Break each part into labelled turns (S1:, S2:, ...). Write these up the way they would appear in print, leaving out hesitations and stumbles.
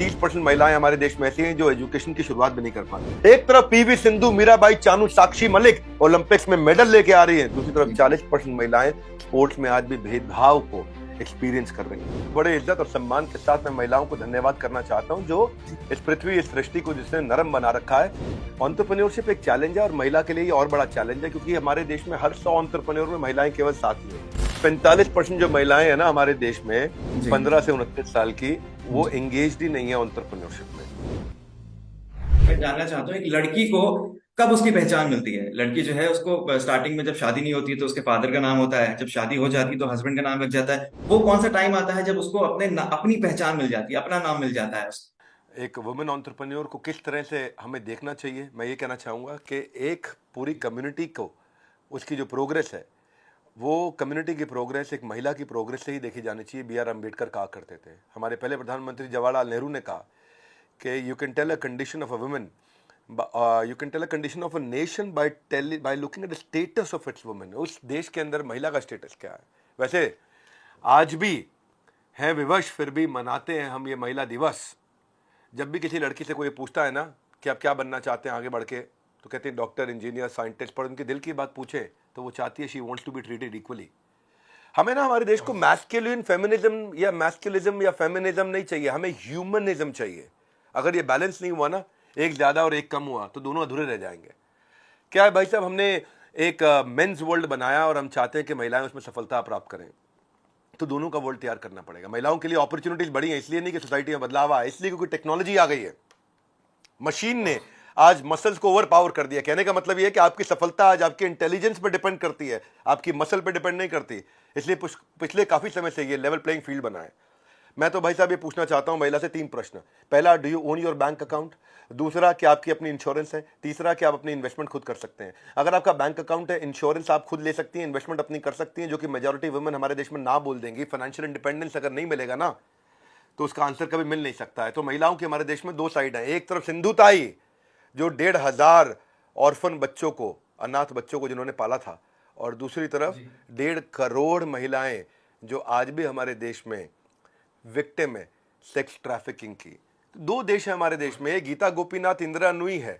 S1: 30% महिलाएं हमारे देश में ऐसी हैं जो एजुकेशन की शुरुआत भी नहीं कर पाती। एक तरफ पीवी सिंधु, मीराबाई चानू, साक्षी मलिक ओलंपिक्स में मेडल लेके आ रही हैं, दूसरी तरफ 40% महिलाएं स्पोर्ट्स में आज भी भेदभाव को एक्सपीरियंस कर रही हैं। बड़े इज्जत और सम्मान के साथ मैं महिलाओं को धन्यवाद करना चाहता हूं जो इस पृथ्वी, इस सृष्टि को जिसने नरम बना रखा है। एंटरप्रेन्योरशिप एक चैलेंज है और महिला के लिए ये और बड़ा चैलेंज है, क्योंकि हमारे देश में हर 100 एंटरप्रेन्योर में महिलाएं केवल 7 ही हैं। 45% जो महिलाएं हैं ना हमारे देश में 15 से 29 साल की, वो एंगेज्ड ही नहीं है एंटरप्रेन्योरशिप में।
S2: मैं जानना चाहता हूँ, एक लड़की को कब उसकी पहचान मिलती है? लड़की जो है उसको स्टार्टिंग में जब शादी नहीं होती तो उसके फादर का नाम होता है, जब शादी हो जाती तो हस्बैंड का नाम लग जाता है। वो कौन सा टाइम आता है जब उसको अपनी पहचान मिल जाती है, अपना नाम मिल जाता है उसको?
S1: एक वुमेन एंटरप्रेन्योर को किस तरह से हमें देखना चाहिए, मैं ये कहना चाहूँगा कि एक पूरी कम्युनिटी को उसकी जो प्रोग्रेस है, वो कम्युनिटी की प्रोग्रेस एक महिला की प्रोग्रेस से ही देखी जानी चाहिए। बी आर अम्बेडकर कहा करते थे, हमारे पहले प्रधानमंत्री जवाहरलाल नेहरू ने कहा कि you can tell a condition of a women, you can tell a condition of a nation by looking at the status of its women. उस देश के अंदर महिला का स्टेटस क्या है। वैसे आज भी है विवश, फिर भी मनाते हैं हम ये महिला दिवस। जब भी किसी लड़की से कोई पूछता है ना कि आप क्या बनना चाहते हैं आगे बढ़ के, तो कहते हैं डॉक्टर, इंजीनियर, साइंटिस्ट, पर उनके दिल की बात पूछे तो वो चाहती है she wants to be treated equally. हमें ना हमारे देश को मैस्कुलिन फेमिनिज्म या मैस्कुलिज्म या फेमिनिज्म नहीं चाहिए, हमें ह्यूमनिज्म चाहिए। अगर ये बैलेंस नहीं हुआ ना, एक ज़्यादा और एक कम हुआ, तो दोनों अधूरे रह जाएंगे। क्या है भाई साहब, हमने एक मेंस वर्ल्ड बनाया और हम चाहते हैं कि महिलाएं उसमें सफलता प्राप्त करें, तो दोनों का वर्ल्ड तैयार करना पड़ेगा। महिलाओं के लिए अपॉर्चुनिटीज बढ़ी हैं, इसलिए नहीं कि सोसाइटी में बदलाव आया, इसलिए क्योंकि टेक्नोलॉजी आ गई है। मशीन ने आज मसल्स को ओवर पावर कर दिया। कहने का मतलब यह है कि आपकी सफलता आज आपके इंटेलिजेंस पर डिपेंड करती है, आपकी मसल पर डिपेंड नहीं करती। इसलिए पिछले काफी समय से ये लेवल प्लेइंग फील्ड बना है। मैं तो भाई साहब ये पूछना चाहता हूं महिला से 3 प्रश्न। पहला, do you own your bank account? दूसरा, क्या आपकी अपनी इंश्योरेंस है? तीसरा, क्या आप अपनी इन्वेस्टमेंट खुद कर सकते हैं? अगर आपका बैंक अकाउंट है, इंश्योरेंस आप खुद ले सकती हैं, इन्वेस्टमेंट अपनी कर सकती हैं, जो कि मेजॉरिटी वुमेन हमारे देश में ना बोल देंगी। फाइनेंशियल इंडिपेंडेंस अगर नहीं मिलेगा ना, तो उसका आंसर कभी मिल नहीं सकता है। तो महिलाओं की हमारे देश में 2 साइड है। एक तरफ सिंधु ताई जो 1,500 ऑर्फन बच्चों को, अनाथ बच्चों को जिन्होंने पाला था, और दूसरी तरफ 1.5 करोड़ महिलाएं जो आज भी हमारे देश में विक्टिम है सेक्स ट्रैफिकिंग की। 2 देश है हमारे देश में, गीता गोपीनाथ, इंदिरा नूई है,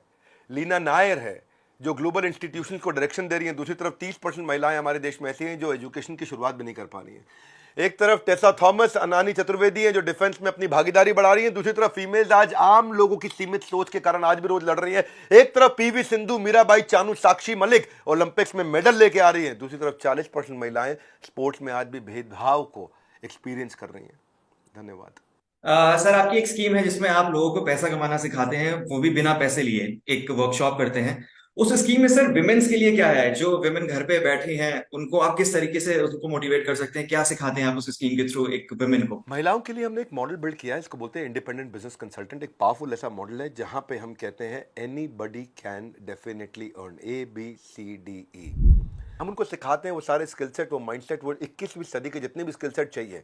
S1: लीना नायर है जो ग्लोबल इंस्टीट्यूशंस को डायरेक्शन दे रही हैं। दूसरी तरफ 30% महिलाएं हमारे देश में ऐसी हैं जो एजुकेशन की शुरुआत भी नहीं कर पा रही हैं। एक तरफ टेसा थॉमस, अनानी चतुर्वेदी हैं जो डिफेंस में अपनी भागीदारी बढ़ा रही हैं। दूसरी तरफ फीमेल्स आज आम लोगों की सीमित सोच के कारण आज भी रोज लड़ रही है। एक तरफ पीवी सिंधु, मीराबाई चानू, साक्षी मलिक ओलंपिक्स में मेडल लेके आ रही हैं, दूसरी तरफ 40% महिलाएं स्पोर्ट्स में आज भी भेदभाव को एक्सपीरियंस कर रही हैं। धन्यवाद।
S2: सर, आपकी एक स्कीम है जिसमें आप लोगों को पैसा कमाना सिखाते हैं, वो भी बिना पैसे लिए, एक वर्कशॉप करते हैं। उस स्कीम में सर विमेन्स के लिए क्या है? जो विमेन घर पे बैठी हैं उनको आप किस तरीके से उसको मोटिवेट कर सकते हैं? क्या सिखाते हैं आप उस स्कीम के थ्रू एक विमेन को?
S1: महिलाओं के लिए हमने एक मॉडल बिल्ड किया है, इसको बोलते हैं इंडिपेंडेंट बिजनेस कंसल्टेंट। एक पावरफुल ऐसा मॉडल है जहां पे हम कहते हैं any buddy can definitely earn, ABCDE। हम उनको सिखाते हैं वो सारे स्किल सेट, वो माइंडसेट, वो 21वीं सदी के जितने भी स्किल सेट चाहिए,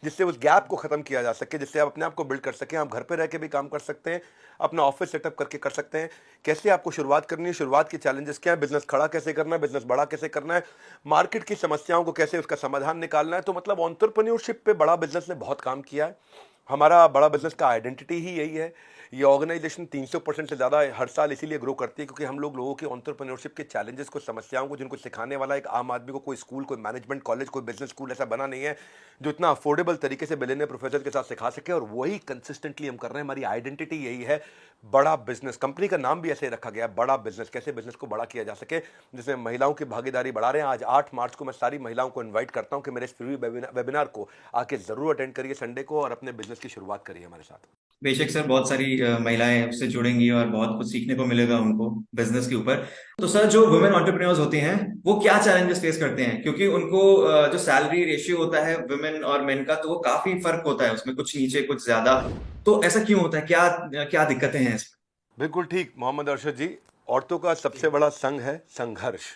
S1: जिससे उस गैप को खत्म किया जा सके, जिससे आप अपने आप को बिल्ड कर सकें। आप घर पे रह के भी काम कर सकते हैं, अपना ऑफिस सेटअप करके कर सकते हैं। कैसे आपको शुरुआत करनी है, शुरुआत की चैलेंजेस क्या है, बिजनेस खड़ा कैसे करना है, बिजनेस बड़ा कैसे करना है, मार्केट की समस्याओं को कैसे उसका समाधान निकालना है। तो मतलब एंटरप्रेन्योरशिप पे बड़ा बिजनेस ने बहुत काम किया है। हमारा बड़ा बिजनेस का आइडेंटिटी ही यही है। ये ऑर्गेनाइजेशन 300% से ज़्यादा हर साल इसीलिए ग्रो करती है क्योंकि हम लोगों की एंटरप्रेन्योरशिप के चैलेंजेस को, समस्याओं को, जिनको सिखाने वाला एक आम आदमी को कोई स्कूल, कोई मैनेजमेंट कॉलेज, कोई बिजनेस स्कूल ऐसा बना नहीं है जो इतना अफोर्डेबल तरीके से बिलियनियर प्रोफेसर के साथ सिखा सके। और वही कंसिस्टेंटली हम कर रहे हैं। हमारी आइडेंटिटी यही है, बड़ा बिजनेस। कंपनी का नाम भी ऐसे रखा गया है, बड़ा बिजनेस। कैसे बिजनेस को बड़ा किया जा सके, जिसमें महिलाओं की भागीदारी बढ़ा रहे हैं। आज 8 मार्च को मैं सारी महिलाओं को इन्वाइट करता हूं कि मेरे इस फ्री वेबिनार को आके जरूर अटेंड करिए संडे को, और अपने बिजनेस की शुरुआत करिए हमारे साथ।
S2: बेशक सर, बहुत सारी महिलाएं उससे जुड़ेंगी और बहुत कुछ सीखने को मिलेगा उनको बिजनेस के ऊपर। तो सर, जो वुमेन एंटरप्रेन्योर्स होती हैं वो क्या चैलेंजेस फेस करते हैं? क्योंकि उनको जो सैलरी रेशियो होता है वुमेन और मेन का, तो वो काफी फर्क होता है उसमें, कुछ नीचे कुछ ज्यादा। तो ऐसा क्यों होता है? क्या क्या दिक्कतें हैं इसमें?
S1: बिल्कुल ठीक मोहम्मद अरशद जी। औरतों का सबसे बड़ा संघ है संघर्ष।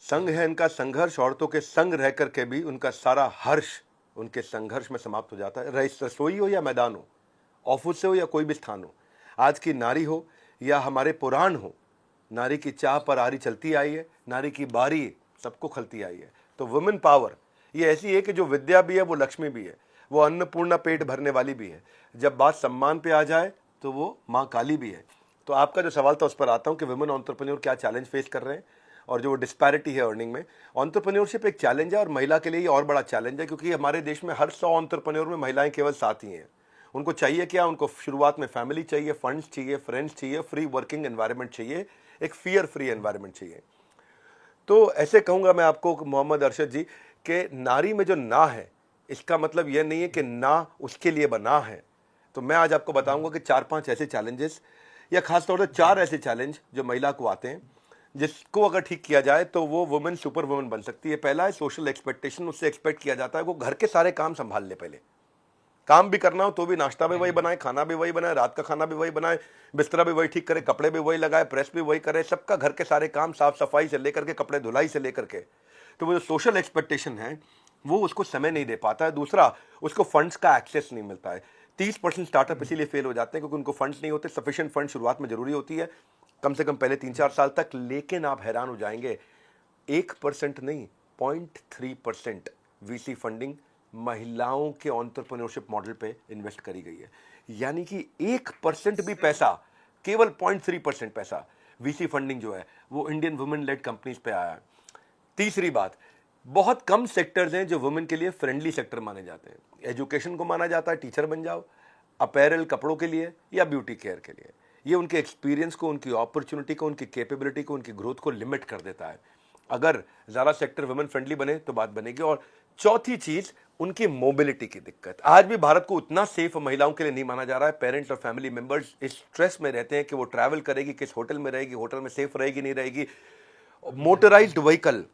S1: संघ है इनका संघर्ष। औरतों के संग रह करके भी उनका सारा हर्ष उनके संघर्ष में समाप्त हो जाता है। रसोई हो या मैदान हो, ऑफिस से हो या कोई भी स्थान हो, आज की नारी हो या हमारे पुराण हो, नारी की चाह पर आरी चलती आई है, नारी की बारी सबको खलती आई है। तो वुमेन पावर ये ऐसी है कि जो विद्या भी है वो लक्ष्मी भी है। वो अन्नपूर्णा पेट भरने वाली भी है। जब बात सम्मान पे आ जाए तो वो माँ काली भी है। तो आपका जो सवाल था उस पर आता हूँ कि वुमेन एंटरप्रेन्योर क्या चैलेंज फेस कर रहे हैं और जो डिस्पैरिटी है अर्निंग में। एंटरप्रेन्योरशिप एक चैलेंज है और महिला के लिए ये और बड़ा चैलेंज है, क्योंकि हमारे देश में हर 100 एंटरप्रेन्योर में महिलाएं केवल 7 ही हैं। उनको चाहिए क्या? उनको शुरुआत में फैमिली चाहिए, फंड्स चाहिए, फ्रेंड्स चाहिए, फ्री वर्किंग एनवायरनमेंट चाहिए, एक फियर फ्री एनवायरनमेंट चाहिए। तो ऐसे कहूँगा मैं आपको मोहम्मद अरशद जी कि नारी में जो ना है, इसका मतलब यह नहीं है कि ना उसके लिए बना है। तो मैं आज आपको बताऊंगा कि 4-5 ऐसे चैलेंजेस या खासतौर से 4 ऐसे चैलेंज जो महिला को आते हैं, जिसको अगर ठीक किया जाए तो वो वुमेन सुपर वुमेन बन सकती है। पहला है सोशल एक्सपेक्टेशन। उससे एक्सपेक्ट किया जाता है वो घर के सारे काम संभाल ले। पहले काम भी करना हो तो भी नाश्ता भी वही बनाए, खाना भी वही बनाए, रात का खाना भी वही बनाए, बिस्तरा भी वही ठीक करे, कपड़े भी वही लगाए, प्रेस भी वही करे, सबका घर के सारे काम, साफ सफाई से लेकर के कपड़े धुलाई से लेकर के। तो वो जो सोशल एक्सपेक्टेशन है वो उसको समय नहीं दे पाता है। दूसरा, उसको फंड्स का एक्सेस नहीं मिलता है। 30% स्टार्टअप इसीलिए फेल हो जाते हैं क्योंकि उनको फंड्स नहीं होते। सफिशिएंट फंड शुरुआत में जरूरी होती है, कम से कम पहले 3-4 साल तक। लेकिन आप हैरान हो जाएंगे, 1% नहीं, 0.3% वीसी फंडिंग महिलाओं के एंटरप्रेन्योरशिप मॉडल पे इन्वेस्ट करी गई है। यानी कि 1% भी पैसा, केवल 0.3% पैसा वीसी फंडिंग जो है वो इंडियन वुमेन लेड कंपनीज पे आया है। तीसरी बात, बहुत कम सेक्टर्स हैं जो वुमेन के लिए फ्रेंडली सेक्टर माने जाते हैं। एजुकेशन को माना जाता है, टीचर बन जाओ, अपैरल कपड़ों के लिए या ब्यूटी केयर के लिए। ये उनके एक्सपीरियंस को, उनकी अपॉर्चुनिटी को, उनकी कैपेबिलिटी को, उनकी ग्रोथ को लिमिट कर देता है। अगर ज़्यादा सेक्टर वुमेन फ्रेंडली बने तो बात बनेगी। और चौथी चीज़, उनकी मोबिलिटी की दिक्कत। आज भी भारत को उतना सेफ महिलाओं के लिए नहीं माना जा रहा है। पेरेंट्स और फैमिली मेंबर्स इस स्ट्रेस में रहते हैं कि वो ट्रैवल करेगी, किस होटल में रहेगी, होटल में सेफ रहेगी नहीं रहेगी। मोटराइज्ड व्हीकल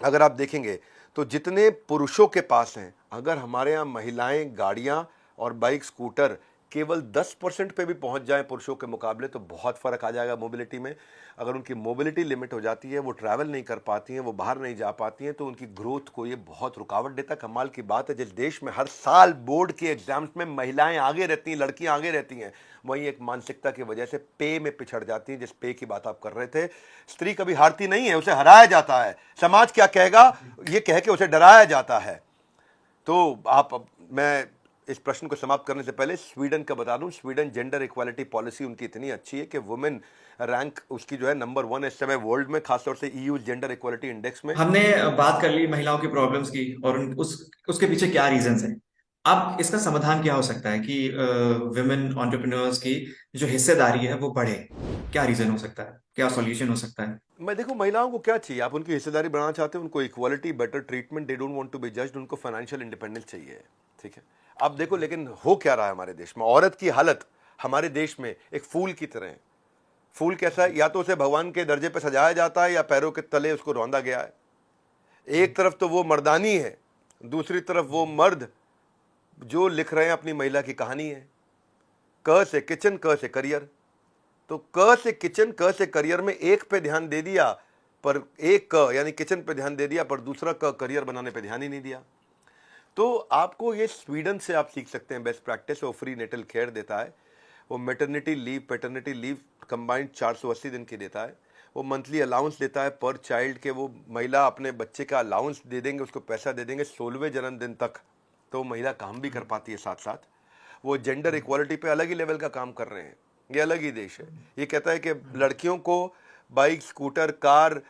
S1: अगर आप देखेंगे तो जितने पुरुषों के पास हैं, अगर हमारे यहाँ महिलाएं गाड़ियां और बाइक स्कूटर केवल 10% पे भी पहुंच जाएं पुरुषों के मुकाबले, तो बहुत फ़र्क आ जाएगा मोबिलिटी में। अगर उनकी मोबिलिटी लिमिट हो जाती है, वो ट्रैवल नहीं कर पाती हैं, वो बाहर नहीं जा पाती हैं, तो उनकी ग्रोथ को ये बहुत रुकावट देता है। कमाल की बात है, जिस देश में हर साल बोर्ड के एग्जाम्स में महिलाएं आगे रहती हैं, लड़कियां आगे रहती हैं, वहीं एक मानसिकता की वजह से पे में पिछड़ जाती हैं। जिस पे की बात आप कर रहे थे, स्त्री कभी हारती नहीं है, उसे हराया जाता है। समाज क्या कहेगा ये कह के उसे डराया जाता है। तो मैं इस प्रश्न को समाप्त करने से पहले स्वीडन का बता दूं। स्वीडन जेंडर इक्वालिटी पॉलिसी उनकी इतनी अच्छी है कि वुमेन रैंक उसकी जो है नंबर 1 इस समय वर्ल्ड में, खासतौर से ईयू जेंडर इक्वालिटी इंडेक्स में।
S2: हमने बात कर ली महिलाओं की प्रॉब्लम्स की और उसके पीछे क्या रीजंस हैं। अब इसका समाधान क्या हो सकता है कि विमेन एंटरप्रेन्योर्स की जो हिस्सेदारी है वो बढ़े? क्या रीजन हो सकता है, क्या सॉल्यूशन हो सकता है?
S1: मैं देखो, महिलाओं को क्या चाहिए? आप उनकी हिस्सेदारी बढ़ाना चाहते हैं, उनको equality, better treatment, they don't want to be judged, उनको फाइनेंशियल इंडिपेंडेंस चाहिए, ठीक है। अब देखो, लेकिन हो क्या रहा है हमारे देश में? औरत की हालत हमारे देश में एक फूल की तरह है। फूल कैसा है? या तो उसे भगवान के दर्जे पे सजाया जाता है या पैरों के तले उसको रौंदा गया है। एक तरफ तो वो मर्दानी है, दूसरी तरफ वो मर्द जो लिख रहे हैं अपनी महिला की कहानी है। क से किचन, क से करियर। तो क से किचन, क से करियर में एक पे ध्यान दे दिया, पर एक क यानी किचन पे ध्यान दे दिया, पर दूसरा क करियर बनाने पे ध्यान ही नहीं दिया। तो आपको ये स्वीडन से आप सीख सकते हैं बेस्ट प्रैक्टिस। वो फ्री नेटल केयर देता है, वो maternity leave, paternity leave combined 480 दिन की देता है, वो मंथली अलाउंस देता है पर चाइल्ड के। वो महिला अपने बच्चे का अलाउंस दे देंगे, उसको पैसा दे देंगे 16वें जन्मदिन तक, तो महिला काम भी कर पाती है साथ साथ। वो जेंडर इक्वालिटी पे अलग ही लेवल का काम कर रहे हैं। ये अलग ही देश है। ये कहता है कि लड़कियों को बाइक, स्कूटर, कार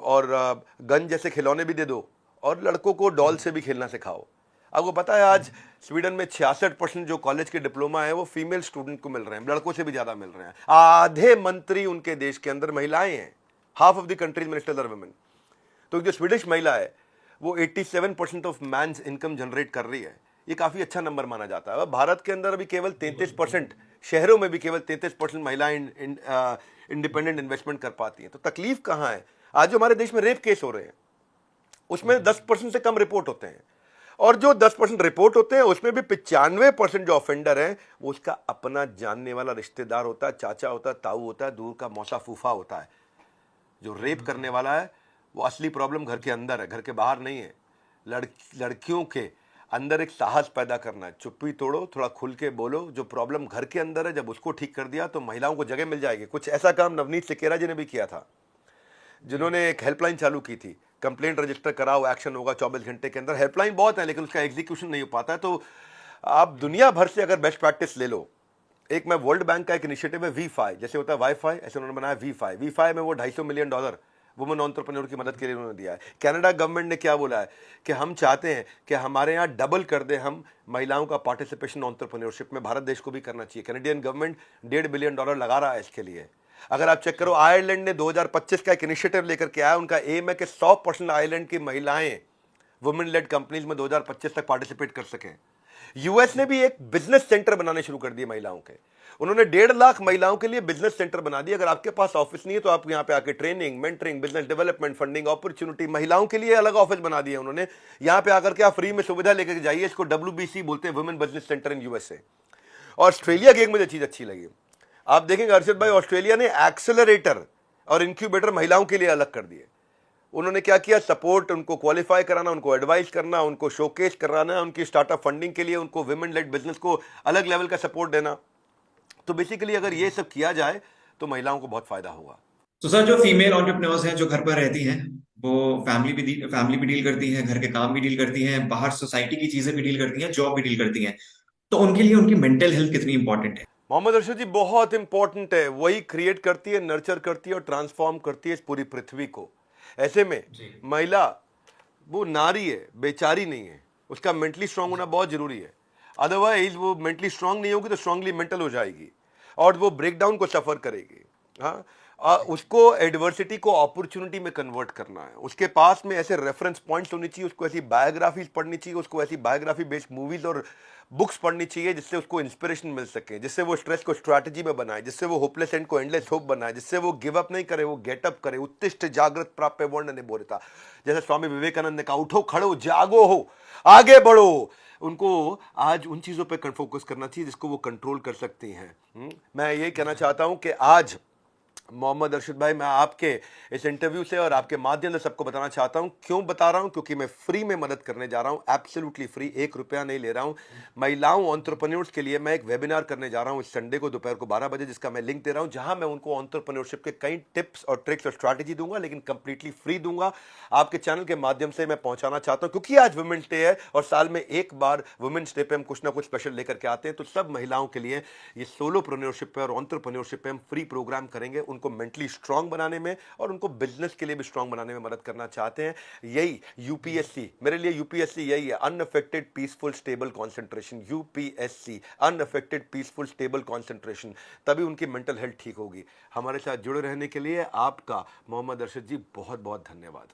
S1: और गन जैसे खिलौने भी दे दो और लड़कों को डॉल से भी खेलना सिखाओ। आपको पता है आज स्वीडन में 66% जो कॉलेज के डिप्लोमा है वो फीमेल स्टूडेंट को मिल रहे हैं, लड़कों से भी ज्यादा मिल रहे हैं। आधे मंत्री उनके देश के अंदर महिलाएं हैं। Half of the country's ministers are women. तो जो स्वीडिश महिला है वो 87% ऑफ मैन्स इनकम जनरेट कर रही है। ये काफी अच्छा नंबर माना जाता है। भारत के अंदर अभी केवल 33%, शहरों में भी केवल 33% महिलाएं इंडिपेंडेंट इन्वेस्टमेंट कर पाती हैं। तो तकलीफ कहाँ है? आज जो हमारे देश में रेप केस हो रहे हैं उसमें 10% से कम रिपोर्ट होते हैं, और जो 10% रिपोर्ट होते हैं उसमें भी 95% जो ऑफेंडर है वो उसका अपना जानने वाला रिश्तेदार होता है, चाचा होता है, ताऊ होता है, दूर का मौसा फूफा होता है। जो रेप करने वाला है वो असली प्रॉब्लम घर के अंदर है, घर के बाहर नहीं है। लड़कियों के अंदर एक साहस पैदा करना है। चुप्पी तोड़ो, थोड़ा खुल के बोलो। जो प्रॉब्लम घर के अंदर है, जब उसको ठीक कर दिया तो महिलाओं को जगह मिल जाएगी। कुछ ऐसा काम नवनीत सिकेरा जी ने भी किया था, जिन्होंने एक हेल्पलाइन चालू की थी कंप्लेंट रजिस्टर कराओ, एक्शन होगा 24 घंटे के अंदर। हेल्पलाइन बहुत है लेकिन उसका एग्जीक्यूशन नहीं हो पाता है। तो आप दुनिया भर से अगर बेस्ट प्रैक्टिस ले लो, एक मैं वर्ल्ड बैंक का एक इनिशिएटिव है V5, जैसे होता है वाईफाई, ऐसे उन्होंने बनाया V5 में वो $250 मिलियन वुमेन एंटरप्रेन्योर की मदद के लिए उन्होंने दिया है। कनाडा गवर्नमेंट ने क्या बोला है कि हम चाहते हैं कि हमारे यहाँ डबल कर दे हम महिलाओं का पार्टिसिपेशन एंटरप्रेन्योरशिप में। भारत देश को भी करना चाहिए। कैनेडियन गवर्नमेंट $1.5 बिलियन लगा रहा है इसके लिए। अगर आप चेक करो, आयरलैंड ने 2025 का एक इनिशिएटिव लेकर के आया। उनका एम है कि 100% आयरलैंड की महिलाएं वुमेन लेड कंपनीज में 2025 तक पार्टिसिपेट कर सकें। यूएस ने भी एक बिजनेस सेंटर बनाने शुरू कर दिए महिलाओं के। उन्होंने 1.5 लाख महिलाओं के लिए बिजनेस सेंटर बना दिए। अगर आपके पास ऑफिस नहीं है तो आप यहां पे आके training, mentoring, business development, funding, opportunity, महिलाओं के लिए अलग ऑफिस बना दिए उन्होंने। यहां पे आकर के आप फ्री में सुविधा लेकर जाइए। इसको WBC बोलते हैं, women business centre in USA. Australia की एक मुझे चीज अच्छी लगी, आप देखेंगे अर्शद भाई, ऑस्ट्रेलिया ने एक्सेलरेटर और इंक्यूबेटर महिलाओं के लिए अलग कर दिए। उन्होंने क्या किया, सपोर्ट, उनको क्वालिफाई कराना, उनको एडवाइस करना, उनको शोकेस कराना, उनकी स्टार्टअप फंडिंग के लिए उनको विमेन लेड बिजनेस को अलग लेवल का सपोर्ट देना। तो बेसिकली अगर ये सब किया जाए तो महिलाओं को बहुत फायदा होगा।
S2: तो सर, जो फीमेल एंटरप्रेन्योर्स हैं जो घर पर रहती हैं, वो फैमिली भी डील करती हैं, घर के काम भी डील करती हैं, बाहर सोसाइटी की चीजें भी डील करती हैं, जॉब भी डील करती हैं, तो उनके लिए उनकी मेंटल हेल्थ कितनी इंपॉर्टेंट है?
S1: मोहम्मद अर्शद जी, बहुत इंपॉर्टेंट है। वही क्रिएट करती है, नर्चर करती है और ट्रांसफॉर्म करती है इस पूरी पृथ्वी को। ऐसे में महिला वो नारी है, बेचारी नहीं है। उसका मेंटली स्ट्रांग होना बहुत जरूरी है। अदरवाइज वो मेंटली स्ट्रांग नहीं होगी तो स्ट्रांगली मेंटल हो जाएगी और वो ब्रेकडाउन को सफर करेगी। हाँ, उसको एडवर्सिटी को अपॉर्चुनिटी में कन्वर्ट करना है। उसके पास में ऐसे रेफरेंस पॉइंट्स होनी चाहिए, उसको ऐसी बायोग्राफीज पढ़नी चाहिए, उसको ऐसी बायोग्राफी बेस्ड मूवीज और बुक्स पढ़नी चाहिए जिससे उसको इंस्पिरेशन मिल सके, जिससे वो स्ट्रेस को स्ट्रैटेजी में बनाए, जिससे वो होपलेस एंड को एंडलेस होप बनाए, जिससे वो गिव अप नहीं करे, वो गेटअप करे। उत्तिष्ठ जागृत प्राप्य वर्ण ने बोलता, जैसे स्वामी विवेकानंद ने कहा, उठो खड़ो जागो हो आगे बढ़ो। उनको आज उन चीजों पे फोकस करना चाहिए जिसको वो कंट्रोल कर सकती हैं। मैं ये कहना चाहता हूं कि आज मोहम्मद अर्शद भाई, मैं आपके इस इंटरव्यू से और आपके माध्यम से सबको बताना चाहता हूं। क्यों बता रहा हूं? क्योंकि मैं फ्री में मदद करने जा रहा हूं, एब्सोल्युटली फ्री, 1 रुपया नहीं ले रहा हूं। महिलाओं एंटरप्रेन्योर्स के लिए मैं एक वेबिनार करने जा रहा हूं इस संडे को दोपहर को 12 बजे, जिसका मैं लिंक दे रहा हूं, जहां मैं उनको एंटरप्रेन्योरशिप के कई टिप्स और ट्रिक्स और स्ट्रैटेजी दूंगा, लेकिन कंप्लीटली फ्री दूंगा। आपके चैनल के माध्यम से मैं पहुंचाना चाहता हूं, क्योंकि आज वुमेन्स डे है और साल में एक बार वुमेन्स डे पे हम कुछ ना कुछ स्पेशल लेकर के आते हैं। तो सब महिलाओं के लिए ये सोलोप्रेन्योरशिप पे और एंटरप्रेन्योरशिप पे हम फ्री प्रोग्राम करेंगे। उनको मेंटली स्ट्रांग बनाने में और उनको बिजनेस के लिए भी स्ट्रांग बनाने में मदद करना चाहते हैं। यही यूपीएससी, मेरे लिए यूपीएससी यही है, unaffected peaceful stable concentration. UPSC, unaffected peaceful stable concentration, तभी उनकी मेंटल हेल्थ ठीक होगी। हमारे साथ जुड़े रहने के लिए आपका मोहम्मद अर्शद जी बहुत बहुत धन्यवाद।